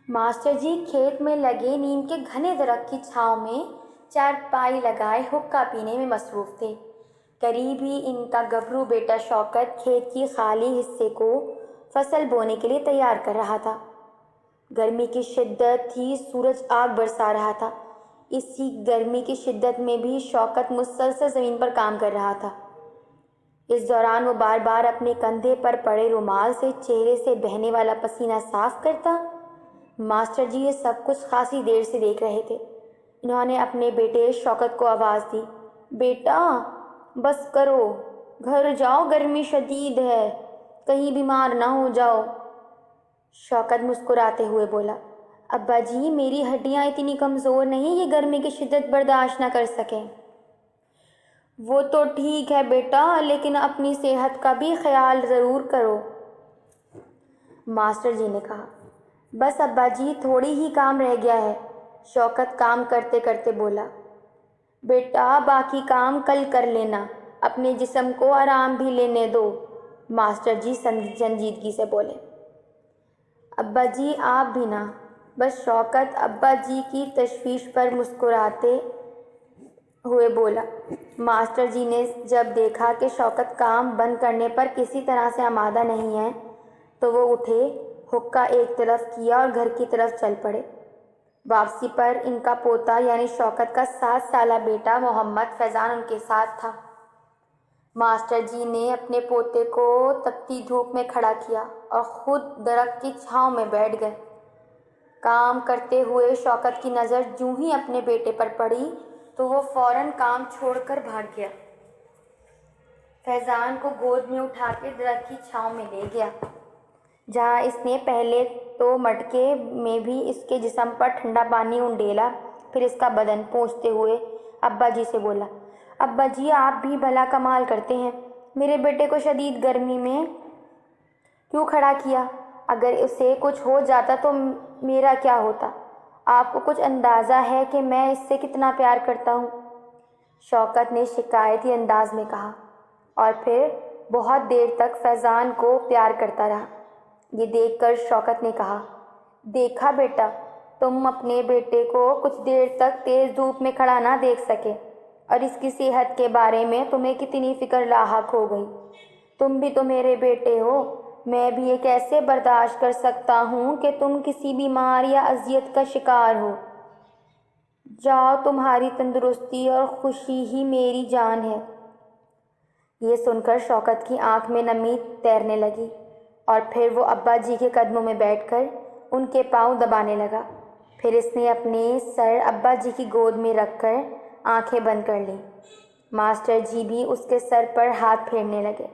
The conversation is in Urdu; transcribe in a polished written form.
ماسٹر جی کھیت میں لگے نیم کے گھنے درخت کی چھاؤں میں چارپائی لگائے حقہ پینے میں مصروف تھے۔ قریب ہی ان کا گبرو بیٹا شوکت کھیت کی خالی حصے کو فصل بونے کے لیے تیار کر رہا تھا۔ گرمی کی شدت تھی، سورج آگ برسا رہا تھا۔ اسی گرمی کی شدت میں بھی شوکت مسلسل زمین پر کام کر رہا تھا۔ اس دوران وہ بار بار اپنے کندھے پر پڑے رومال سے چہرے سے بہنے والا پسینہ صاف کرتا۔ ماسٹر جی یہ سب کچھ خاصی دیر سے دیکھ رہے تھے۔ انہوں نے اپنے بیٹے شوکت کو آواز دی، بیٹا بس کرو، گھر جاؤ، گرمی شدید ہے، کہیں بیمار نہ ہو جاؤ۔ شوکت مسکراتے ہوئے بولا، ابا جی میری ہڈیاں اتنی کمزور نہیں یہ گرمی کی شدت برداشت نہ کر سکیں۔ وہ تو ٹھیک ہے بیٹا، لیکن اپنی صحت کا بھی خیال ضرور کرو، ماسٹر جی نے کہا۔ بس ابا جی تھوڑی ہی کام رہ گیا ہے، شوکت کام کرتے کرتے بولا۔ بیٹا باقی کام کل کر لینا، اپنے جسم کو آرام بھی لینے دو، ماسٹر جی سنجیدگی سے بولے۔ ابا جی آپ بھی نہ، بس شوکت ابا جی کی تشویش پر مسکراتے ہوئے بولا۔ ماسٹر جی نے جب دیکھا کہ شوکت کام بند کرنے پر کسی طرح سے آمادہ نہیں ہے تو وہ اٹھے، حقہ ایک طرف کیا اور گھر کی طرف چل پڑے۔ واپسی پر ان کا پوتا یعنی شوکت کا 7 سالہ بیٹا محمد فیضان ان کے ساتھ تھا۔ ماسٹر جی نے اپنے پوتے کو تپتی دھوپ میں کھڑا کیا اور خود درخت کی چھاؤں میں بیٹھ گئے۔ کام کرتے ہوئے شوکت کی نظر جوں ہی اپنے بیٹے پر پڑی تو وہ فوراً کام چھوڑ کر بھاگ گیا۔ فیضان کو گود میں اٹھا کے درخت کی چھاؤں میں لے گیا، جہاں اس نے پہلے تو مٹکے میں بھی اس کے جسم پر ٹھنڈا پانی انڈیلا، پھر اس کا بدن پونچھتے ہوئے ابا جی سے بولا، ابا جی آپ بھی بھلا کمال کرتے ہیں، میرے بیٹے کو شدید گرمی میں کیوں کھڑا کیا؟ اگر اسے کچھ ہو جاتا تو میرا کیا ہوتا؟ آپ کو کچھ اندازہ ہے کہ میں اس سے کتنا پیار کرتا ہوں؟ شوکت نے شکایتی انداز میں کہا، اور پھر بہت دیر تک فیضان کو پیار کرتا رہا۔ یہ دیکھ کر شوکت نے کہا، دیکھا بیٹا، تم اپنے بیٹے کو کچھ دیر تک تیز دھوپ میں کھڑا نہ دیکھ سکے اور اس کی صحت کے بارے میں تمہیں کتنی فکر لاحق ہو گئی۔ تم بھی تو میرے بیٹے ہو، میں بھی یہ کیسے برداشت کر سکتا ہوں کہ تم کسی بیمار یا اذیت کا شکار ہو؟ جاؤ، تمہاری تندرستی اور خوشی ہی میری جان ہے۔ یہ سن کر شوکت کی آنکھ میں نمی تیرنے لگی اور پھر وہ ابا جی کے قدموں میں بیٹھ کر ان کے پاؤں دبانے لگا۔ پھر اس نے اپنے سر ابا جی کی گود میں رکھ کر آنکھیں بند کر لیں۔ ماسٹر جی بھی اس کے سر پر ہاتھ پھیرنے لگے۔